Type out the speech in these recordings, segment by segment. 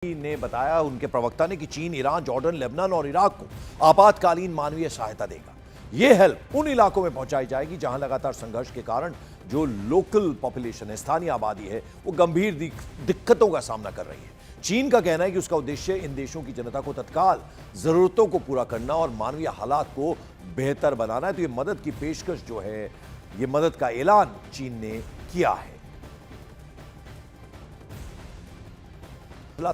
ने बताया, उनके प्रवक्ता ने, कि चीन ईरान, जॉर्डन, लेबनान और इराक को आपातकालीन मानवीय सहायता देगा। यह हेल्प उन इलाकों में पहुंचाई जाएगी जहां लगातार संघर्ष के कारण जो लोकल पॉपुलेशन है, स्थानीय आबादी है, वो गंभीर दिक्कतों का सामना कर रही है। चीन का कहना है कि उसका उद्देश्य इन देशों की जनता को तत्काल जरूरतों को पूरा करना और मानवीय हालात को बेहतर बनाना है। तो ये मदद की पेशकश जो है, ये मदद का ऐलान चीन ने किया है।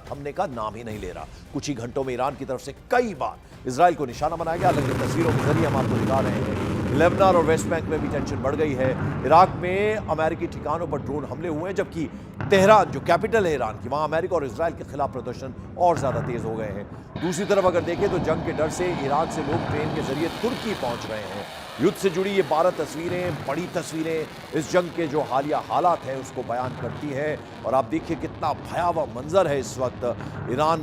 थमने का नाम ही नहीं ले रहा। कुछ ही घंटों में ईरान की तरफ से कई बार इजराइल को निशाना बनाया गया। अलग अलग तस्वीरों के जरिए हम आपको दिखा रहे हैं। लेबनान और वेस्ट बैंक में भी टेंशन बढ़ गई है। इराक में अमेरिकी ठिकानों पर ड्रोन हमले हुए हैं, जबकि तेहरान जो कैपिटल है ईरान की, वहां अमेरिका और इजराइल के खिलाफ प्रदर्शन और ज्यादा तेज हो गए हैं। दूसरी तरफ अगर देखें तो जंग के डर से इराक से लोग ट्रेन के जरिए तुर्की पहुंच रहे हैं। युद्ध से जुड़ी ये 12 तस्वीरें, बड़ी तस्वीरें इस जंग के जो हालिया हालात हैं उसको बयान करती है। और आप देखिए कितना भयावह मंजर है इस वक्त। ईरान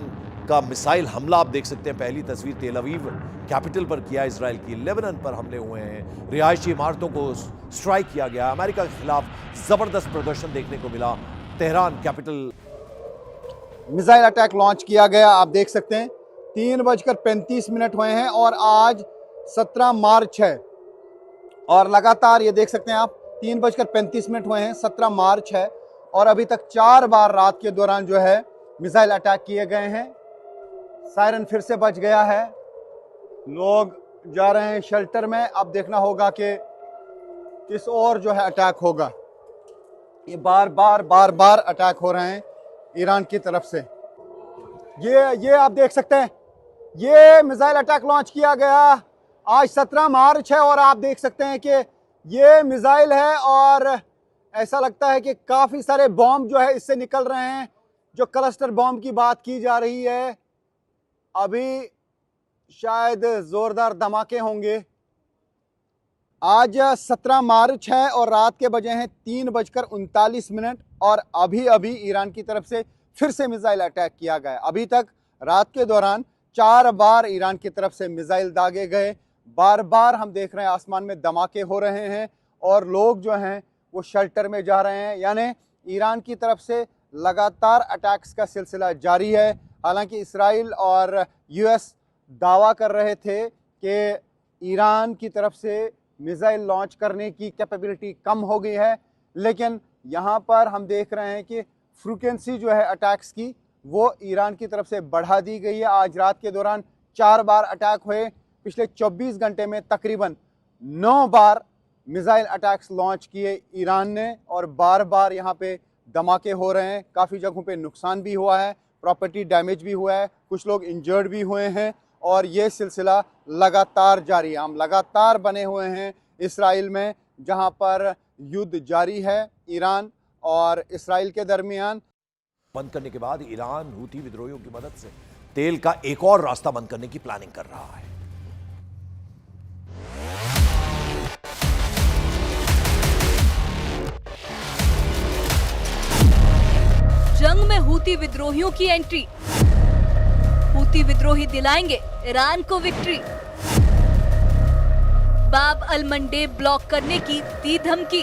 का मिसाइल हमला आप देख सकते हैं। पहली तस्वीर तेल अवीव कैपिटल पर किया इजराइल की। लेबनान पर हमले हुए हैं, रिहायशी इमारतों को स्ट्राइक किया गया। अमेरिका के खिलाफ जबरदस्त प्रदर्शन देखने को मिला। Tehran capital missile attack launch किया गया। आप देख सकते हैं 3:35 हुए हैं और आज 17 मार्च है। और लगातार ये देख सकते हैं आप 3:35 हुए हैं, 17 मार्च है और अभी तक 4 बार रात के दौरान जो है मिसाइल अटैक किए गए हैं। सायरन फिर से बज गया है, लोग जा रहे हैं शेल्टर में। अब देखना होगा कि किस और जो है अटैक होगा। ये बार बार अटैक हो रहे हैं ईरान की तरफ से। ये आप देख सकते हैं, ये मिसाइल अटैक लॉन्च किया गया आज 17 मार्च है और आप देख सकते हैं कि ये मिसाइल है और ऐसा लगता है कि काफ़ी सारे बॉम्ब जो है इससे निकल रहे हैं। जो क्लस्टर बॉम्ब की बात की जा रही है, अभी शायद ज़ोरदार धमाके होंगे। आज 17 मार्च है और रात के बजे हैं 3:39 और अभी ईरान की तरफ से फिर से मिसाइल अटैक किया गया। अभी तक रात के दौरान 4 बार ईरान की तरफ से मिसाइल दागे गए। बार हम देख रहे हैं आसमान में धमाके हो रहे हैं और लोग जो हैं वो शेल्टर में जा रहे हैं। यानी ईरान की तरफ से लगातार अटैक्स का सिलसिला जारी है। हालांकि इजराइल और यूएस दावा कर रहे थे कि ईरान की तरफ से मिसाइल लॉन्च करने की कैपेबिलिटी कम हो गई है, लेकिन यहाँ पर हम देख रहे हैं कि फ्रीक्वेंसी जो है अटैक्स की वो ईरान की तरफ से बढ़ा दी गई है। आज रात के दौरान 4 बार अटैक हुए। पिछले 24 घंटे में तकरीबन 9 बार मिसाइल अटैक्स लॉन्च किए ईरान ने और बार यहाँ पे धमाके हो रहे हैं। काफ़ी जगहों पे नुकसान भी हुआ है, प्रॉपर्टी डैमेज भी हुआ है, कुछ लोग इंजर्ड भी हुए हैं और ये सिलसिला लगातार जारी है। हम लगातार बने हुए हैं इस्राइल में, जहां पर युद्ध जारी है ईरान और इस्राइल के दरमियान। बंद करने के बाद ईरान हूती विद्रोहियों की मदद से तेल का एक और रास्ता बंद करने की प्लानिंग कर रहा है। जंग में हूती विद्रोहियों की एंट्री। हूती विद्रोही दिलाएंगे ईरान को विक्ट्री। बाब अल मंडेब ब्लॉक करने की दी धमकी।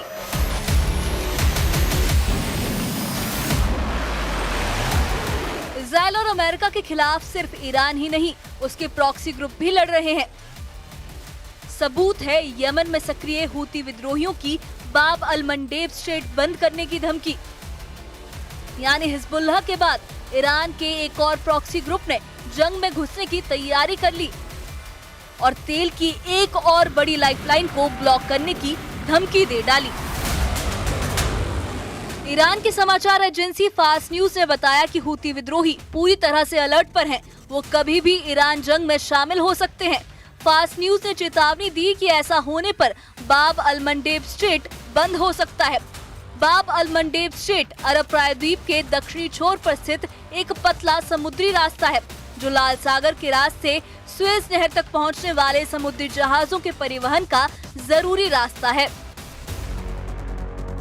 इजराइल और अमेरिका के खिलाफ सिर्फ ईरान ही नहीं, उसके प्रॉक्सी ग्रुप भी लड़ रहे हैं। सबूत है यमन में सक्रिय हूती विद्रोहियों की बाब अल मंडेब स्ट्रेट बंद करने की धमकी। यानी हिजबुल्लाह के बाद ईरान के एक और प्रॉक्सी ग्रुप ने जंग में घुसने की तैयारी कर ली और तेल की एक और बड़ी लाइफलाइन को ब्लॉक करने की धमकी दे डाली। ईरान की समाचार एजेंसी फास्ट न्यूज ने बताया कि हूती विद्रोही पूरी तरह से अलर्ट पर हैं। वो कभी भी ईरान जंग में शामिल हो सकते हैं। फास्ट न्यूज ने चेतावनी दी कि ऐसा होने पर बाब अल मंडेब स्ट्रेट बंद हो सकता है। बाब अल मंडेब स्ट्रेट अरब प्रायद्वीप के दक्षिणी छोर पर स्थित एक पतला समुद्री रास्ता है, जो लाल सागर के रास्ते सुएज नहर तक पहुंचने वाले समुद्री जहाजों के परिवहन का जरूरी रास्ता है।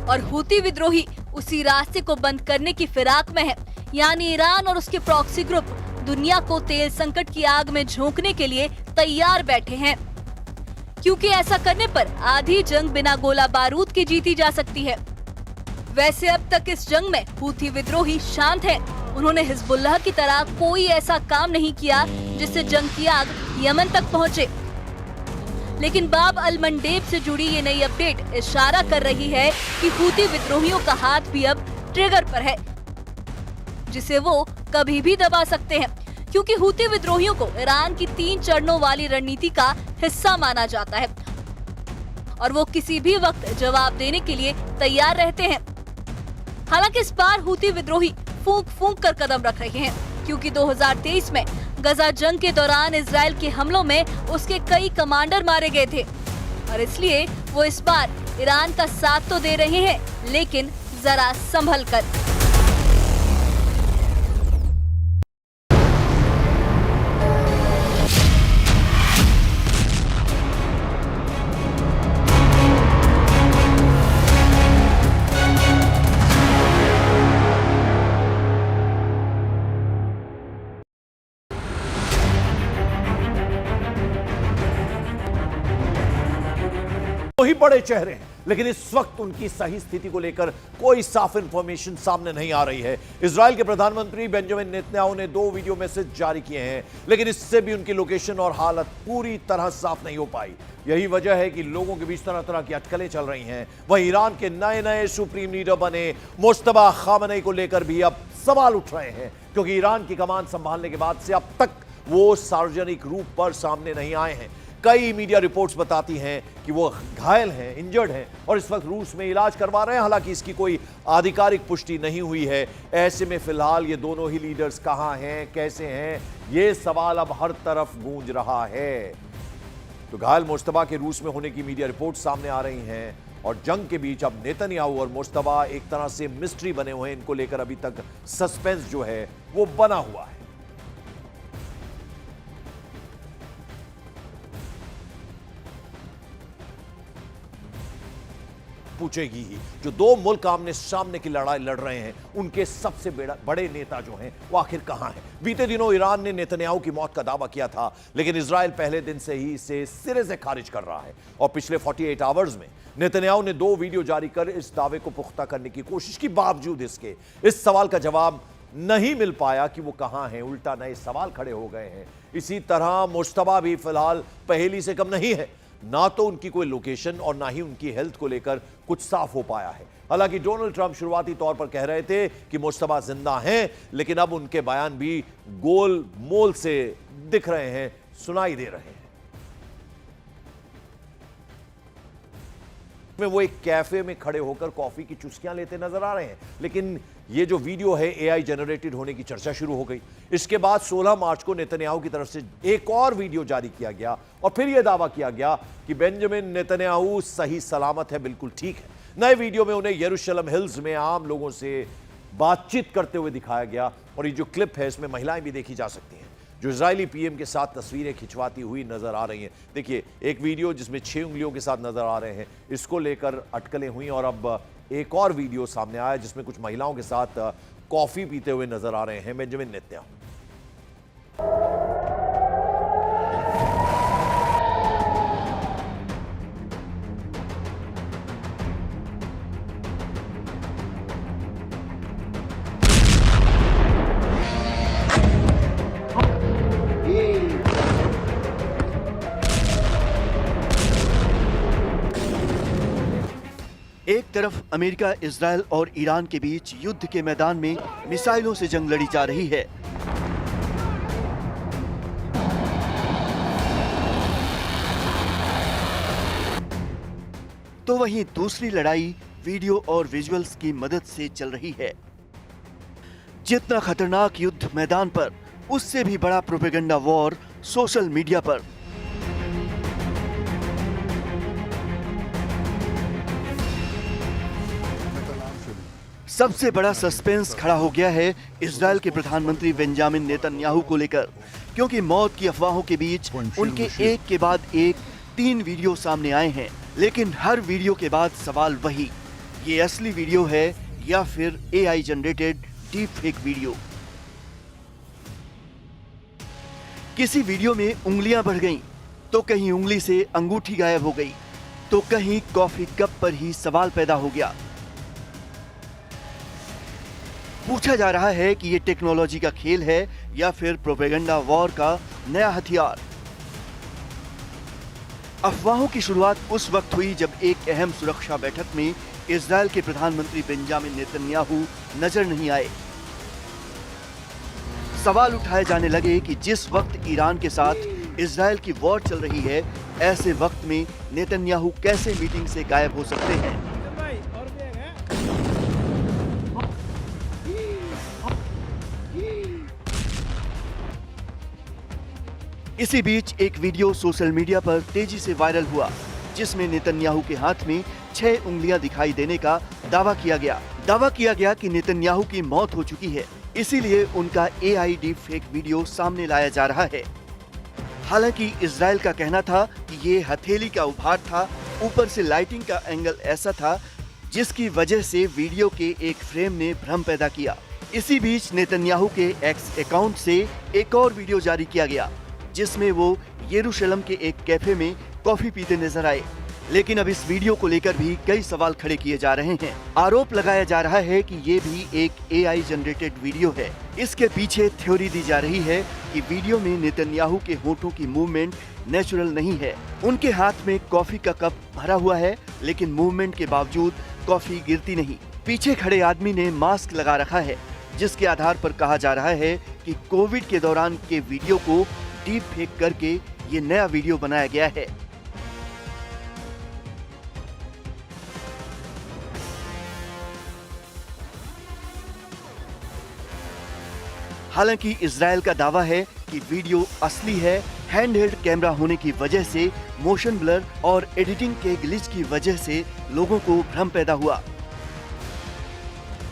और हूती विद्रोही उसी रास्ते को बंद करने की फिराक में है। यानी ईरान और उसके प्रॉक्सी ग्रुप दुनिया को तेल संकट की आग में झोंकने के लिए तैयार बैठे हैं, क्योंकि ऐसा करने पर आधी जंग बिना गोला बारूद के जीती जा सकती है। वैसे अब तक इस जंग में हूती विद्रोही शांत हैं। उन्होंने हिजबुल्लाह की तरह कोई ऐसा काम नहीं किया जिससे जंग की आग यमन तक पहुंचे। लेकिन बाब अल मंडेब से जुड़ी ये नई अपडेट इशारा कर रही है कि हूती विद्रोहियों का हाथ भी अब ट्रिगर पर है, जिसे वो कभी भी दबा सकते हैं, क्योंकि हूती विद्रोहियों को ईरान की 3 चरणों वाली रणनीति का हिस्सा माना जाता है और वो किसी भी वक्त जवाब देने के लिए तैयार रहते हैं। हालांकि इस बार हूती विद्रोही फूंक फूंक कर कदम रख रहे हैं, क्योंकि 2023 में गजा जंग के दौरान इजराइल के हमलों में उसके कई कमांडर मारे गए थे और इसलिए वो इस बार ईरान का साथ तो दे रहे हैं, लेकिन जरा संभल कर। वही बड़े चेहरे हैं, लेकिन इस वक्त उनकी सही स्थिति को लेकर कोई साफ इंफॉर्मेशन सामने नहीं आ रही है। इजराइल के प्रधानमंत्री बेंजामिन नेतन्याहू ने 2 वीडियो मैसेज जारी किए हैं, लेकिन इससे भी उनकी लोकेशन और हालत पूरी तरह साफ नहीं हो पाई। यही वजह है कि लोगों के बीच तरह तरह की अटकलें चल रही हैं। वहीं ईरान के नए नए सुप्रीम लीडर बने मुज्तबा खामेनी को लेकर भी अब सवाल उठ रहे हैं, क्योंकि ईरान की कमान संभालने के बाद से अब तक वो सार्वजनिक रूप पर सामने नहीं आए हैं। कई मीडिया रिपोर्ट्स बताती हैं कि वो घायल हैं, इंजर्ड हैं और इस वक्त रूस में इलाज करवा रहे हैं। हालांकि इसकी कोई आधिकारिक पुष्टि नहीं हुई है। ऐसे में फिलहाल ये दोनों ही लीडर्स कहां हैं, कैसे हैं, ये सवाल अब हर तरफ गूंज रहा है। तो घायल मुज्तबा के रूस में होने की मीडिया रिपोर्ट सामने आ रही हैं और जंग के बीच अब नेतन्याहू और मुज्तबा एक तरह से मिस्ट्री बने हुए हैं। इनको लेकर अभी तक सस्पेंस जो है वो बना हुआ है। पूछेगी ही, जो 2 मुल्क आमने सामने की लड़ाई लड़ रहे हैं, उनके सबसे बड़े नेता जो हैं वो आखिर कहां हैं। बीते दिनों ईरान ने नेतन्याहू की मौत का दावा किया था, लेकिन इजराइल पहले दिन से ही इसे सिरे से खारिज कर रहा है और पिछले 48 आवर्स में नेतन्याहू ने 2 वीडियो जारी कर इस दावे को पुख्ता करने की कोशिश की। बावजूद इसके इस सवाल का जवाब नहीं मिल पाया कि वो कहां हैं, उल्टा नए सवाल खड़े हो गए हैं। इसी तरह मुज्तबा भी फिलहाल पहेली से कम नहीं है। ना तो उनकी कोई लोकेशन और ना ही उनकी हेल्थ को लेकर कुछ साफ हो पाया है। हालांकि डोनाल्ड ट्रंप शुरुआती तौर पर कह रहे थे कि मुज्तबा जिंदा हैं, लेकिन अब उनके बयान भी गोल मोल से दिख रहे हैं, सुनाई दे रहे हैं। में वो एक कैफे में खड़े होकर कॉफी की चुस्कियां लेते नजर आ रहे हैं, लेकिन ये जो वीडियो है एआई जनरेटेड होने की चर्चा शुरू हो गई। इसके बाद 16 मार्च को नेतन्याहू की तरफ से एक और वीडियो जारी किया गया और फिर यह दावा किया गया कि बेंजामिन नेतन्याहू सही सलामत है, बिल्कुल ठीक है। नए वीडियो में उन्हें यरूशलेम हिल्स में आम लोगों से बातचीत करते हुए दिखाया गया और ये जो क्लिप है इसमें महिलाएं भी देखी जा सकती हैं, जो इजरायली पीएम के साथ तस्वीरें खिंचवाती हुई नजर आ रही हैं। देखिए, एक वीडियो जिसमें 6 उंगलियों के साथ नजर आ रहे हैं, इसको लेकर अटकलें हुई और अब एक और वीडियो सामने आया जिसमें कुछ महिलाओं के साथ कॉफी पीते हुए नजर आ रहे हैं बेंजामिन नेतन्याहू। एक तरफ अमेरिका, इजरायल और ईरान के बीच युद्ध के मैदान में मिसाइलों से जंग लड़ी जा रही है। तो वहीं दूसरी लड़ाई वीडियो और विजुअल्स की मदद से चल रही है। जितना खतरनाक युद्ध मैदान पर, उससे भी बड़ा प्रोपेगेंडा वॉर सोशल मीडिया पर। सबसे बड़ा सस्पेंस खड़ा हो गया है इजरायल के प्रधानमंत्री बेंजामिन नेतन्याहू को लेकर, क्योंकि मौत की अफवाहों के बीच उनके एक के बाद एक 3 वीडियो सामने आए हैं। लेकिन हर वीडियो के बाद सवाल वही, ये असली वीडियो है या फिर AI generated deep fake video. किसी वीडियो में उंगलियां बढ़ गईं, तो कहीं उंगली से अंगूठी गायब हो गई, तो कहीं कॉफी कप पर ही सवाल पैदा हो गया। पूछा जा रहा है कि ये टेक्नोलॉजी का खेल है या फिर प्रोपेगेंडा वॉर का नया हथियार। अफवाहों की शुरुआत उस वक्त हुई जब एक अहम सुरक्षा बैठक में इजरायल के प्रधानमंत्री बेंजामिन नेतन्याहू नजर नहीं आए। सवाल उठाए जाने लगे कि जिस वक्त ईरान के साथ इजरायल की वॉर चल रही है, ऐसे वक्त में नेतन्याहू कैसे मीटिंग से गायब हो सकते हैं। इसी बीच एक वीडियो सोशल मीडिया पर तेजी से वायरल हुआ, जिसमें नेतन्याहू के हाथ में 6 उंगलियां दिखाई देने का दावा किया गया कि नेतन्याहू की मौत हो चुकी है, इसीलिए उनका AI डीप फेक वीडियो सामने लाया जा रहा है। हालांकि इजरायल का कहना था कि ये हथेली का उभार था, ऊपर से लाइटिंग का एंगल ऐसा था जिसकी वजह से वीडियो के एक फ्रेम ने भ्रम पैदा किया। इसी बीच नेतन्याहू के एक्स अकाउंट से एक और वीडियो जारी किया गया, जिसमें वो यरूशलेम के एक कैफे में कॉफी पीते नजर आए। लेकिन अब इस वीडियो को लेकर भी कई सवाल खड़े किए जा रहे हैं। आरोप लगाया जा रहा है कि ये भी एक AI जनरेटेड वीडियो है। इसके पीछे थ्योरी दी जा रही है कि वीडियो में नेतन्याहू के होठों की मूवमेंट नेचुरल नहीं है। उनके हाथ में कॉफी का कप भरा हुआ है, लेकिन मूवमेंट के बावजूद कॉफी गिरती नहीं। पीछे खड़े आदमी ने मास्क लगा रखा है, जिसके आधार पर कहा जा रहा है कि कोविड के दौरान के वीडियो को डीप फेक करके ये नया वीडियो बनाया गया है। हालांकि इजरायल का दावा है कि वीडियो असली है। हैंडहेल्ड कैमरा होने की वजह से मोशन ब्लर और एडिटिंग के ग्लिच की वजह से लोगों को भ्रम पैदा हुआ।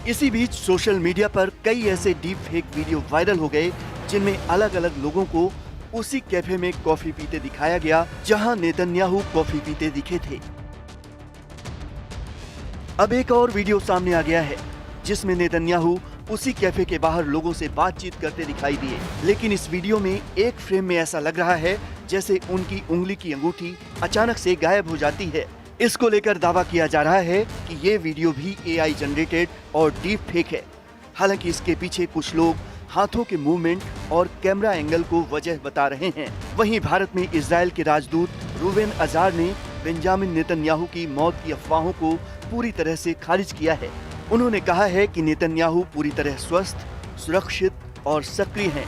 इसी बीच सोशल मीडिया पर कई ऐसे डीप फेक वीडियो वायरल हो गए, जिनमें अलग अलग लोगों को उसी कैफे में कॉफी पीते दिखाया गया जहां नेतन्याहू कॉफी पीते दिखे थे। अब एक और वीडियो सामने आ गया है, जिसमें नेतन्याहू उसी कैफे के बाहर लोगों से बातचीत करते दिखाई दिए। लेकिन इस वीडियो में एक फ्रेम में ऐसा लग रहा है जैसे उनकी उंगली की अंगूठी अचानक से गायब हो जाती है। इसको लेकर दावा किया जा रहा है कि ये वीडियो भी AI जनरेटेड और डीप फेक है। हालांकि इसके पीछे कुछ लोग हाथों के मूवमेंट और कैमरा एंगल को वजह बता रहे हैं। वहीं भारत में इजरायल के राजदूत रूवेन अजार ने बेंजामिन नेतन्याहू की मौत की अफवाहों को पूरी तरह से खारिज किया है। उन्होंने कहा है कि नेतन्याहू पूरी तरह स्वस्थ, सुरक्षित और सक्रिय हैं।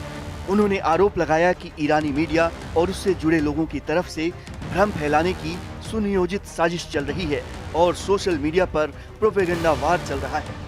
उन्होंने आरोप लगाया कि ईरानी मीडिया और उससे जुड़े लोगों की तरफ से भ्रम फैलाने की सुनियोजित साजिश चल रही है और सोशल मीडिया पर प्रोपेगेंडा वार चल रहा है।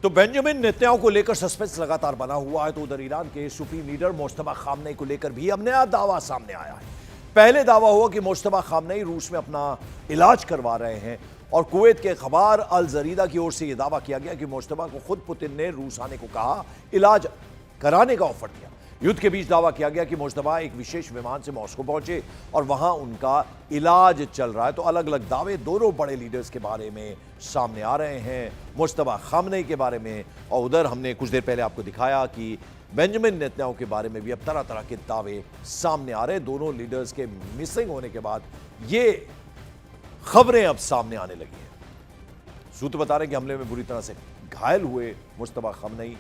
तो बेंजामिन नेतन्याहू को लेकर सस्पेंस लगातार बना हुआ है, तो उधर ईरान के सुप्रीम लीडर मुज्तबा खामनेई को लेकर भी अब नया दावा सामने आया है। पहले दावा हुआ कि मुज्तबा खामनेई रूस में अपना इलाज करवा रहे हैं और कुवैत के अखबार अल जरीदा की ओर से यह दावा किया गया कि मुज्तबा को खुद पुतिन ने रूस आने को कहा, इलाज कराने का ऑफर दिया। युद्ध के बीच दावा किया गया कि मुज्तबा एक विशेष विमान से मॉस्को पहुंचे और वहां उनका इलाज चल रहा है। तो अलग अलग दावे दोनों बड़े लीडर्स के बारे में सामने आ रहे हैं, मुज्तबा खामनेई के बारे में, और उधर हमने कुछ देर पहले आपको दिखाया कि बेंजामिन नेतन्याहू के बारे में भी अब तरह तरह के दावे सामने आ रहे हैं। दोनों लीडर्स के मिसिंग होने के बाद ये खबरें अब सामने आने लगी हैं। सूत्र बता रहे हैं कि हमले में बुरी तरह से घायल हुए मुज्तबा खामनेई,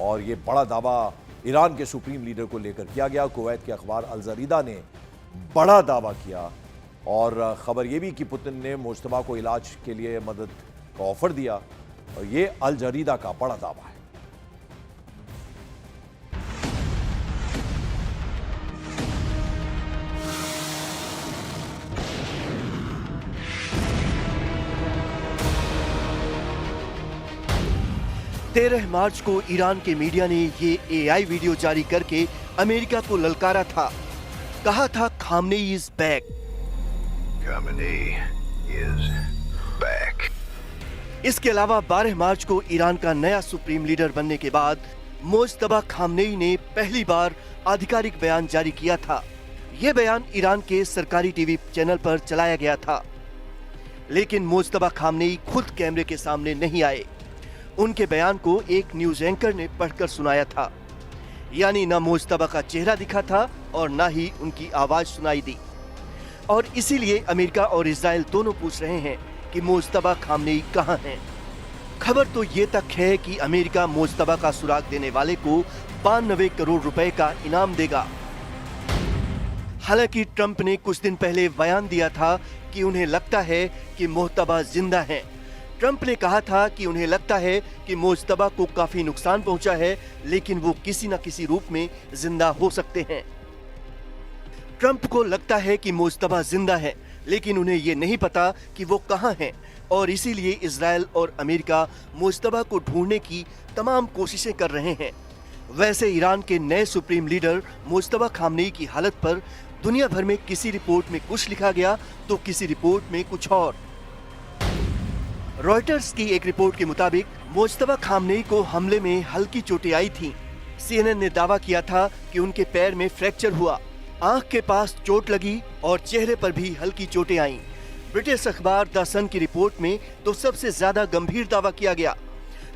और ये बड़ा दावा ईरान के सुप्रीम लीडर को लेकर किया गया। कुवैत के अखबार अल जरीदा ने बड़ा दावा किया और खबर यह भी कि पुतिन ने मुज्तबा को इलाज के लिए मदद का ऑफर दिया, और ये अल जरीदा का बड़ा दावा है। तेरह मार्च को ईरान के मीडिया ने ये AI वीडियो जारी करके अमेरिका को ललकारा था। कहा था खामनेई इज बैक। इसके अलावा 12 मार्च को ईरान का नया सुप्रीम लीडर बनने के बाद मुज्तबा खामनेई ने पहली बार आधिकारिक बयान जारी किया था। यह बयान ईरान के सरकारी टीवी चैनल पर चलाया गया था, लेकिन मुज्तबा खामनेई खुद कैमरे के सामने नहीं आए। उनके बयान को एक न्यूज एंकर ने पढ़कर सुनाया था। यानी ना मुस्तबा का चेहरा दिखा था और ना ही उनकी आवाज सुनाई दी। और इसीलिए अमेरिका और इजराइल दोनों पूछ रहे हैं कि मुस्तबा खामनेई कहां हैं। खबर तो ये तक है कि अमेरिका मुस्तबा का सुराग देने वाले को 92 करोड़ रुपए का इनाम देगा। हालांकि ट्रंप ने कुछ दिन पहले बयान दिया था कि उन्हें लगता है कि मुस्तबा जिंदा हैं। ट्रंप ने कहा था कि उन्हें लगता है कि मुस्तबा को काफी नुकसान पहुंचा है, लेकिन वो किसी न किसी रूप में जिंदा हो सकते हैं। ट्रंप को लगता है कि मुस्तबा जिंदा है, लेकिन उन्हें ये नहीं पता कि वो कहां हैं, और इसीलिए इजराइल और अमेरिका मुस्तबा को ढूंढने की तमाम कोशिशें कर रहे हैं। वैसे ईरान के नए सुप्रीम लीडर मुस्तबा खामनेई की हालत पर दुनिया भर में किसी रिपोर्ट में कुछ लिखा गया तो किसी रिपोर्ट में कुछ और। रॉयटर्स की एक रिपोर्ट के मुताबिक मुस्तबा खामनेई को हमले में हल्की चोटें आई थीं। CNN ने दावा किया था कि उनके पैर में फ्रैक्चर हुआ, आंख के पास चोट लगी और चेहरे पर भी हल्की चोटें आईं। ब्रिटिश अखबार द सन की रिपोर्ट में तो सबसे ज्यादा गंभीर दावा किया गया।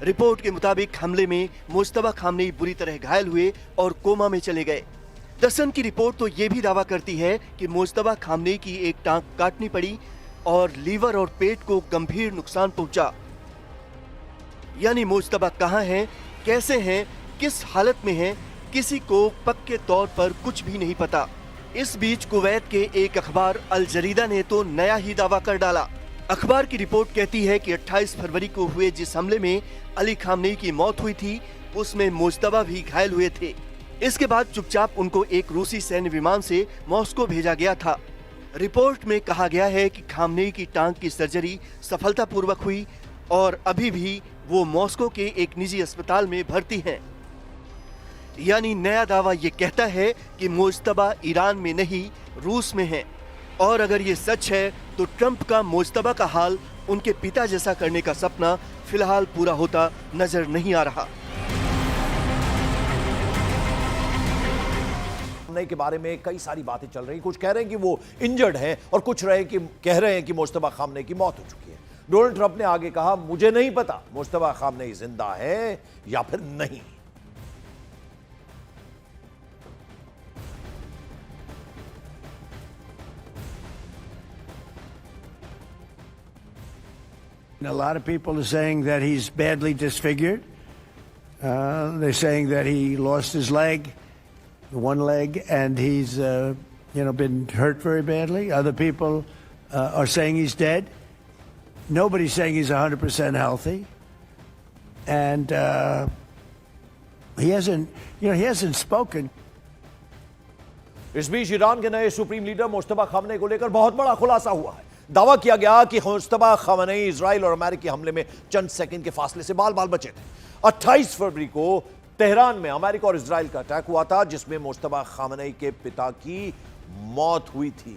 रिपोर्ट के मुताबिक हमले में मुस्तबा खामनेई बुरी तरह घायल हुए और कोमा में चले गए। द सन की रिपोर्ट तो ये भी दावा करती है कि मुस्तबा खामनेई की एक टांग काटनी पड़ी और लीवर और पेट को गंभीर नुकसान पहुंचा। यानी मुस्तबा कहां हैं, कैसे हैं, किस हालत में हैं, किसी को पक्के तौर पर कुछ भी नहीं पता। इस बीच कुवैत के एक अखबार अल जरीदा ने तो नया ही दावा कर डाला। अखबार की रिपोर्ट कहती है कि 28 फरवरी को हुए जिस हमले में अली खामनेई की मौत हुई थी, उसमें मुस्तबा भी घायल हुए थे। इसके बाद चुपचाप उनको एक रूसी सैन्य विमान से मॉस्को भेजा गया था। रिपोर्ट में कहा गया है कि खामनेई की टांग की सर्जरी सफलतापूर्वक हुई और अभी भी वो मॉस्को के एक निजी अस्पताल में भर्ती हैं। यानी नया दावा ये कहता है कि मुस्तबा ईरान में नहीं, रूस में है। और अगर ये सच है तो ट्रंप का मुस्तबा का हाल उनके पिता जैसा करने का सपना फिलहाल पूरा होता नजर नहीं आ रहा। के बारे में कई सारी बातें चल रही, कुछ कह रहे हैं कि वो इंजर्ड हैं और कुछ कह रहे हैं कि मुस्तबा खामनेई की मौत हो चुकी है। डोनाल्ड ट्रंप ने आगे कहा, मुझे नहीं पता मुस्तबा खामनेई जिंदा है या फिर नहीं। A lot of people are saying that he's badly disfigured. They're saying that he lost his leg, one leg, and he's, been hurt very badly. Other people are saying he's dead. Nobody's saying he's 100% healthy. And he hasn't spoken. इस बीच Iran के नए supreme leader मुस्तबा Khamenei को लेकर बहुत बड़ा खुलासा हुआ है। दावा किया गया कि मुस्तबा खामनेई इजराइल और अमेरिकी हमले में चंद सेकंड के फासले से बाल बाल बचे थे। 28 फरवरी को तेहरान में अमेरिका और इजराइल का अटैक हुआ था, जिसमें मुस्तबा खामनेई के पिता की मौत हुई थी।